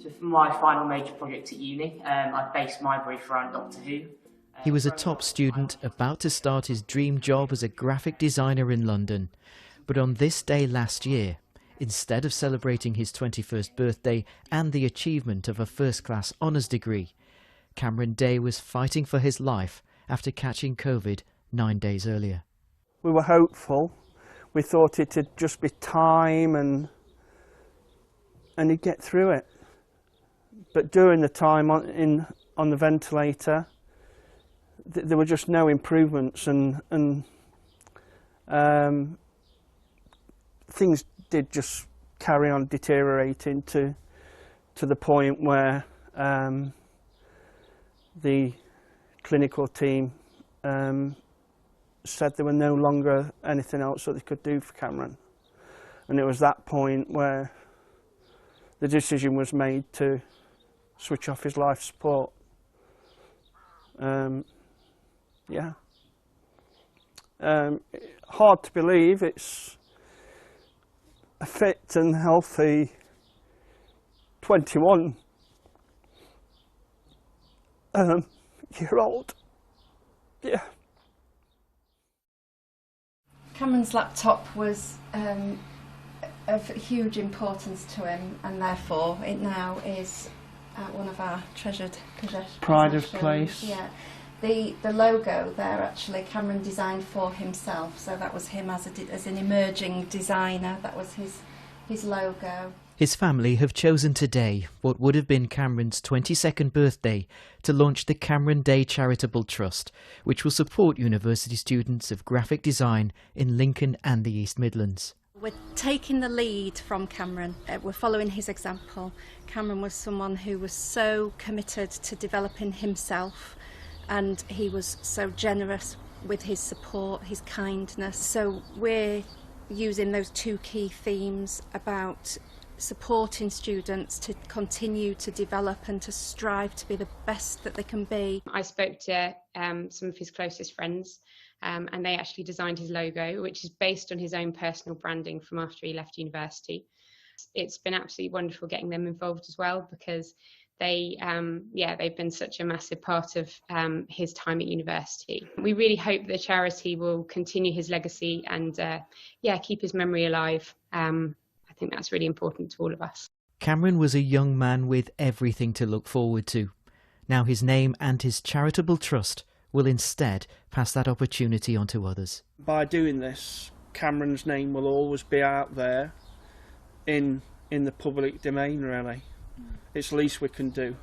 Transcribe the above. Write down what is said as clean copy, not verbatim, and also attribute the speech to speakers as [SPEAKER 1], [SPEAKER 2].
[SPEAKER 1] So for my final major project at uni, I based my brief around Doctor Who.
[SPEAKER 2] He was a top student about to start his dream job as a graphic designer in London. But on this day last year, instead of celebrating his 21st birthday and the achievement of a first-class honours degree, Cameron Day was fighting for his life after catching COVID 9 days earlier.
[SPEAKER 3] We were hopeful. We thought it'd just be time and he'd get through it. But during the time on the ventilator, there were just no improvements, and things did just carry on deteriorating to the point where the clinical team said there were no longer anything else that they could do for Cameron. And it was that point where the decision was made to switch off his life support. Yeah. Hard to believe it's a fit and healthy 21-year-old. Yeah.
[SPEAKER 4] Cameron's laptop was of huge importance to him, and therefore it now is one of our treasured possessions.
[SPEAKER 3] Pride of place.
[SPEAKER 4] Yeah. The logo there, actually, Cameron designed for himself, so that was him as an emerging designer. That was his logo.
[SPEAKER 2] His family have chosen today, what would have been Cameron's 22nd birthday, to launch the Cameron Day Charitable Trust, which will support university students of graphic design in Lincoln and the East Midlands.
[SPEAKER 4] We're taking the lead from Cameron. We're following his example. Cameron was someone who was so committed to developing himself, and he was so generous with his support, his kindness. So we're using those two key themes about supporting students to continue to develop and to strive to be the best that they can be.
[SPEAKER 5] I spoke to some of his closest friends, and they actually designed his logo, which is based on his own personal branding from after he left university. It's been absolutely wonderful getting them involved as well, because they've been such a massive part of his time at university. We really hope the charity will continue his legacy and keep his memory alive. I think that's really important to all of us.
[SPEAKER 2] Cameron was a young man with everything to look forward to. Now his name and his charitable trust will instead pass that opportunity on to others.
[SPEAKER 3] By doing this, Cameron's name will always be out there in the public domain, really. It's the least we can do.